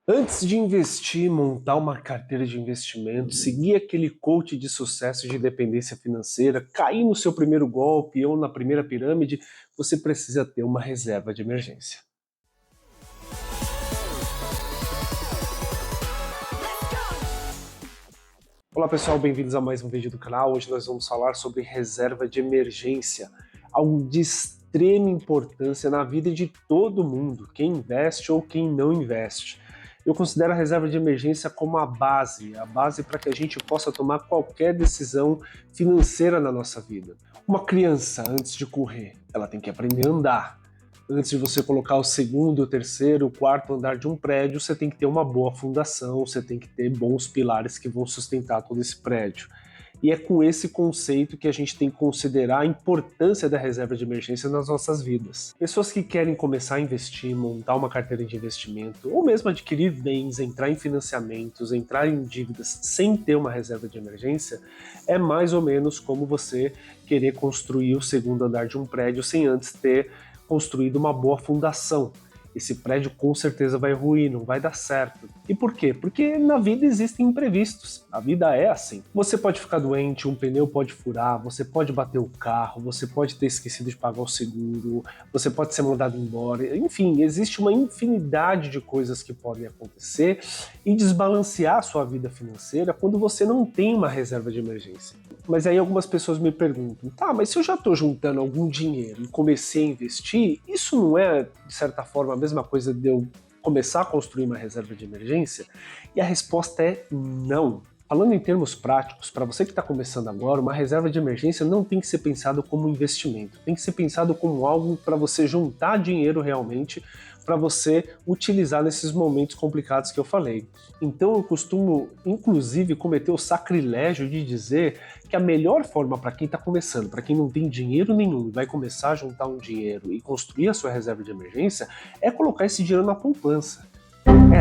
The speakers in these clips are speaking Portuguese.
Antes de investir, montar uma carteira de investimento, seguir aquele coach de sucesso de dependência financeira, cair no seu primeiro golpe ou na primeira pirâmide, você precisa ter uma reserva de emergência. Olá pessoal, bem-vindos a mais um vídeo do canal. Hoje nós vamos falar sobre reserva de emergência, algo de extrema importância na vida de todo mundo, quem investe ou quem não investe. Eu considero a reserva de emergência como a base para que a gente possa tomar qualquer decisão financeira na nossa vida. Uma criança, antes de correr, ela tem que aprender a andar. Antes de você colocar o segundo, o terceiro, o quarto andar de um prédio, você tem que ter uma boa fundação, você tem que ter bons pilares que vão sustentar todo esse prédio. E é com esse conceito que a gente tem que considerar a importância da reserva de emergência nas nossas vidas. Pessoas que querem começar a investir, montar uma carteira de investimento, ou mesmo adquirir bens, entrar em financiamentos, entrar em dívidas sem ter uma reserva de emergência, é mais ou menos como você querer construir o segundo andar de um prédio sem antes ter construído uma boa fundação. Esse prédio com certeza vai ruir, não vai dar certo. E por quê? Porque na vida existem imprevistos. A vida é assim. Você pode ficar doente, um pneu pode furar, você pode bater o carro, você pode ter esquecido de pagar o seguro, você pode ser mandado embora. Enfim, existe uma infinidade de coisas que podem acontecer e desbalancear a sua vida financeira quando você não tem uma reserva de emergência. Mas aí algumas pessoas me perguntam, tá, mas se eu já estou juntando algum dinheiro e comecei a investir, isso não é, de certa forma, a mesma coisa de eu começar a construir uma reserva de emergência? E a resposta é não. Falando em termos práticos, para você que está começando agora, uma reserva de emergência não tem que ser pensado como um investimento, tem que ser pensado como algo para você juntar dinheiro realmente, para você utilizar nesses momentos complicados que eu falei. Então eu costumo, inclusive, cometer o sacrilégio de dizer que a melhor forma para quem está começando, para quem não tem dinheiro nenhum e vai começar a juntar um dinheiro e construir a sua reserva de emergência, é colocar esse dinheiro na poupança.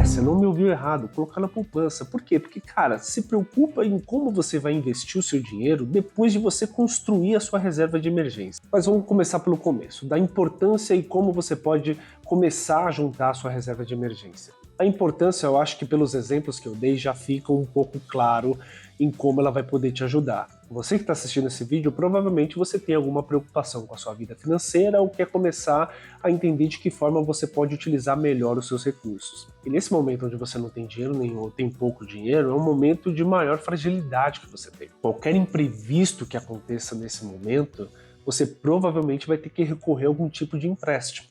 Você não me ouviu errado, colocar na poupança. Por quê? Porque, cara, se preocupa em como você vai investir o seu dinheiro depois de você construir a sua reserva de emergência. Mas vamos começar pelo começo, da importância e como você pode começar a juntar a sua reserva de emergência. A importância, eu acho que pelos exemplos que eu dei já fica um pouco claro em como ela vai poder te ajudar. Você que está assistindo esse vídeo, provavelmente você tem alguma preocupação com a sua vida financeira ou quer começar a entender de que forma você pode utilizar melhor os seus recursos. E nesse momento onde você não tem dinheiro nenhum ou tem pouco dinheiro, é um momento de maior fragilidade que você tem. Qualquer imprevisto que aconteça nesse momento, você provavelmente vai ter que recorrer a algum tipo de empréstimo.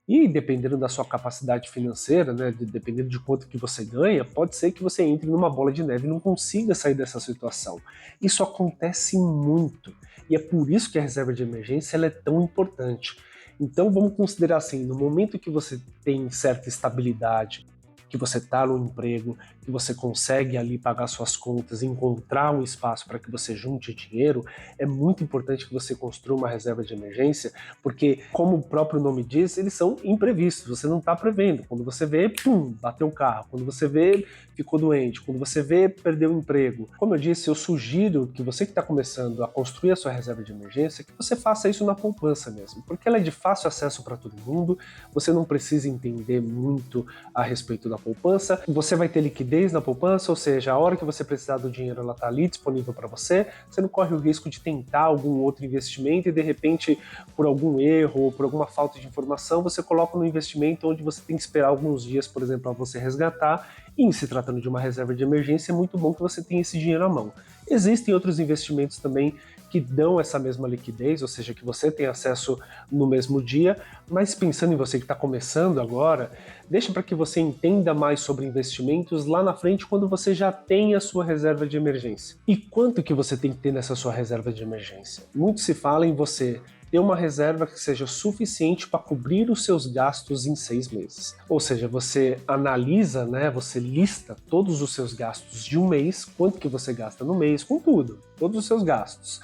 E dependendo da sua capacidade financeira, né, dependendo de quanto que você ganha, pode ser que você entre numa bola de neve e não consiga sair dessa situação. Isso acontece muito e é por isso que a reserva de emergência ela é tão importante. Então vamos considerar assim, no momento que você tem certa estabilidade, que você está no emprego, que você consegue ali pagar suas contas, encontrar um espaço para que você junte dinheiro, é muito importante que você construa uma reserva de emergência, porque, como o próprio nome diz, eles são imprevistos, você não está prevendo. Quando você vê, pum, bateu o carro. Quando você vê, ficou doente. Quando você vê, perdeu o emprego. Como eu disse, eu sugiro que você que está começando a construir a sua reserva de emergência, que você faça isso na poupança mesmo, porque ela é de fácil acesso para todo mundo, você não precisa entender muito a respeito da poupança, você vai ter liquidez na poupança, ou seja, a hora que você precisar do dinheiro ela está ali disponível para você, você não corre o risco de tentar algum outro investimento e de repente, por algum erro ou por alguma falta de informação, você coloca no investimento onde você tem que esperar alguns dias, por exemplo, para você resgatar, e em se tratando de uma reserva de emergência, é muito bom que você tenha esse dinheiro à mão. Existem outros investimentos também que dão essa mesma liquidez, ou seja, que você tem acesso no mesmo dia, mas pensando em você que está começando agora, deixa para que você entenda mais sobre investimentos lá na frente quando você já tem a sua reserva de emergência. E quanto que você tem que ter nessa sua reserva de emergência? Muito se fala em você ter uma reserva que seja suficiente para cobrir os seus gastos em 6 meses. Ou seja, você analisa, né, você lista todos os seus gastos de um mês, quanto que você gasta no mês, com tudo, todos os seus gastos.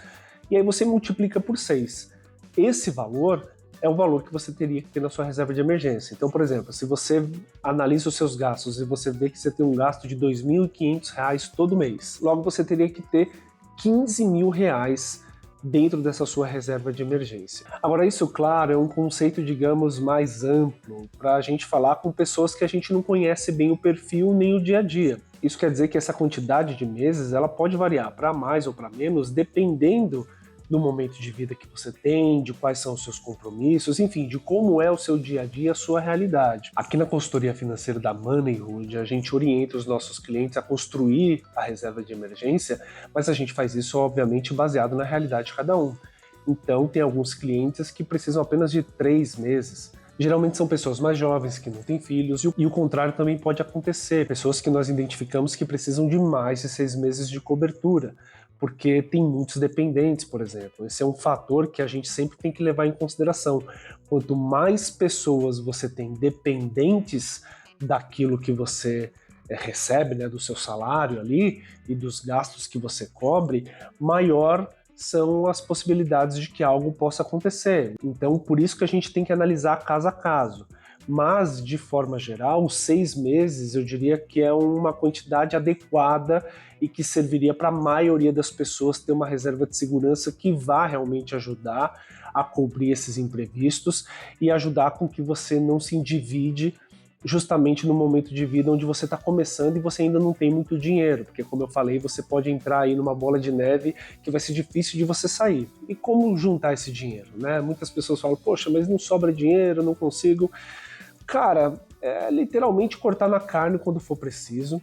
E aí você multiplica por 6. Esse valor é o valor que você teria que ter na sua reserva de emergência. Então, por exemplo, se você analisa os seus gastos e você vê que você tem um gasto de R$ 2.500 todo mês, logo você teria que ter R$ 15.000 dentro dessa sua reserva de emergência. Agora, isso, claro, é um conceito, digamos, mais amplo para a gente falar com pessoas que a gente não conhece bem o perfil nem o dia a dia. Isso quer dizer que essa quantidade de meses ela pode variar para mais ou para menos, dependendo do momento de vida que você tem, de quais são os seus compromissos, enfim, de como é o seu dia a dia, a sua realidade. Aqui na consultoria financeira da Moneyhood, a gente orienta os nossos clientes a construir a reserva de emergência, mas a gente faz isso, obviamente, baseado na realidade de cada um. Então, tem alguns clientes que precisam apenas de 3 meses. Geralmente são pessoas mais jovens que não têm filhos, e o contrário também pode acontecer. Pessoas que nós identificamos que precisam de mais de 6 meses de cobertura, porque tem muitos dependentes, por exemplo. Esse é um fator que a gente sempre tem que levar em consideração. Quanto mais pessoas você tem dependentes daquilo que você recebe, né, do seu salário ali e dos gastos que você cobre, maior são as possibilidades de que algo possa acontecer. Então, por isso que a gente tem que analisar caso a caso. Mas, de forma geral, 6 meses eu diria que é uma quantidade adequada e que serviria para a maioria das pessoas ter uma reserva de segurança que vá realmente ajudar a cobrir esses imprevistos e ajudar com que você não se endivide justamente no momento de vida onde você está começando e você ainda não tem muito dinheiro, porque como eu falei, você pode entrar aí numa bola de neve que vai ser difícil de você sair. E como juntar esse dinheiro, né? Muitas pessoas falam, poxa, mas não sobra dinheiro, não consigo. Cara, é literalmente cortar na carne quando for preciso,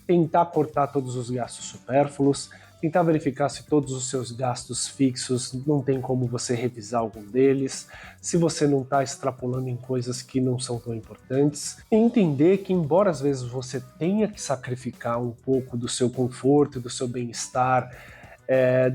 tentar cortar todos os gastos supérfluos, tentar verificar se todos os seus gastos fixos não tem como você revisar algum deles, se você não está extrapolando em coisas que não são tão importantes, e entender que embora às vezes você tenha que sacrificar um pouco do seu conforto e do seu bem-estar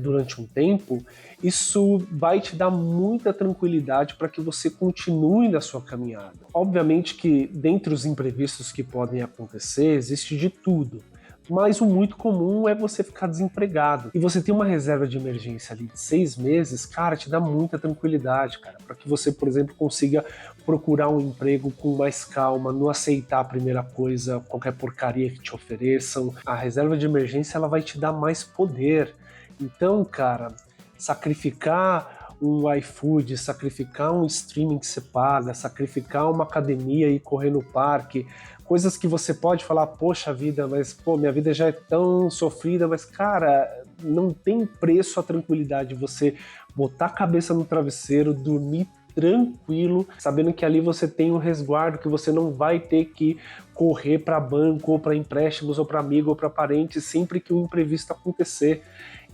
durante um tempo, isso vai te dar muita tranquilidade para que você continue na sua caminhada. Obviamente que dentre os imprevistos que podem acontecer, existe de tudo. Mas o muito comum é você ficar desempregado. E você ter uma reserva de emergência ali de 6 meses, cara, te dá muita tranquilidade, cara. Para que você, por exemplo, consiga procurar um emprego com mais calma, não aceitar a primeira coisa, qualquer porcaria que te ofereçam. A reserva de emergência, ela vai te dar mais poder. Então, cara, sacrificar um iFood, sacrificar um streaming que você paga, sacrificar uma academia e correr no parque, coisas que você pode falar, poxa vida, mas pô, minha vida já é tão sofrida, mas cara, não tem preço a tranquilidade de você botar a cabeça no travesseiro, dormir tranquilo, sabendo que ali você tem um resguardo, que você não vai ter que correr para banco, ou para empréstimos, ou para amigo, ou para parente, sempre que o imprevisto acontecer.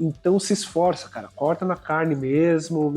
Então se esforça, cara, corta na carne mesmo,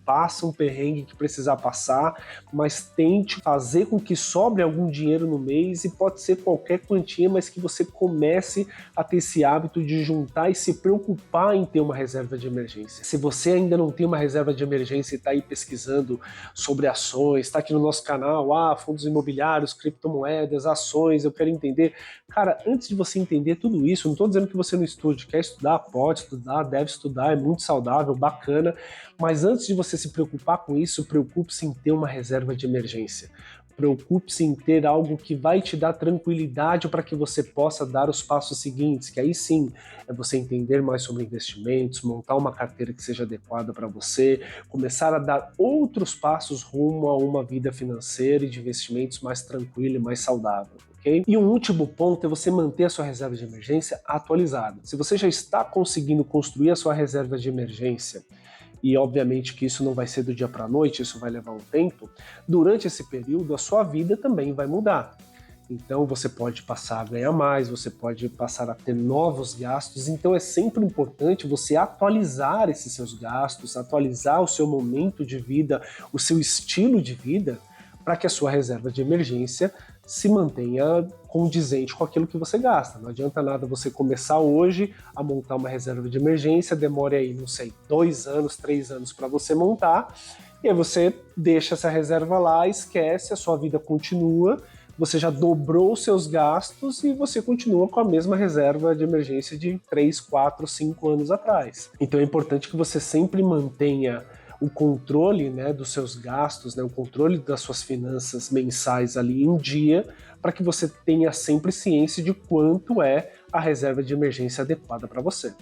passa um perrengue que precisar passar, mas tente fazer com que sobre algum dinheiro no mês, e pode ser qualquer quantia, mas que você comece a ter esse hábito de juntar e se preocupar em ter uma reserva de emergência. Se você ainda não tem uma reserva de emergência e está aí pesquisando sobre ações, está aqui no nosso canal, fundos imobiliários, criptomoedas, ações, eu quero entender. Cara, antes de você entender tudo isso, não estou dizendo que você não estude, quer estudar, pode estudar, deve estudar, é muito saudável, bacana, mas antes de você se preocupar com isso, preocupe-se em ter uma reserva de emergência. Preocupe-se em ter algo que vai te dar tranquilidade para que você possa dar os passos seguintes, que aí sim é você entender mais sobre investimentos, montar uma carteira que seja adequada para você, começar a dar outros passos rumo a uma vida financeira e de investimentos mais tranquila e mais saudável. Okay? E um último ponto é você manter a sua reserva de emergência atualizada. Se você já está conseguindo construir a sua reserva de emergência, e obviamente que isso não vai ser do dia para a noite, isso vai levar um tempo, durante esse período a sua vida também vai mudar. Então você pode passar a ganhar mais, você pode passar a ter novos gastos, então é sempre importante você atualizar esses seus gastos, atualizar o seu momento de vida, o seu estilo de vida, para que a sua reserva de emergência se mantenha condizente com aquilo que você gasta. Não adianta nada você começar hoje a montar uma reserva de emergência, demore aí, não sei, 2 anos, 3 anos para você montar, e aí você deixa essa reserva lá, esquece, a sua vida continua, você já dobrou os seus gastos e você continua com a mesma reserva de emergência de 3, 4, 5 anos atrás. Então é importante que você sempre mantenha o controle, né, dos seus gastos, né, o controle das suas finanças mensais ali em dia, para que você tenha sempre ciência de quanto é a reserva de emergência adequada para você.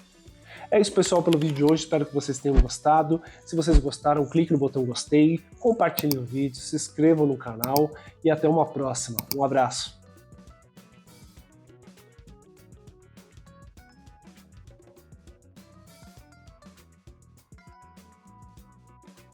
É isso, pessoal, pelo vídeo de hoje. Espero que vocês tenham gostado. Se vocês gostaram, clique no botão gostei, compartilhem o vídeo, se inscrevam no canal e até uma próxima. Um abraço.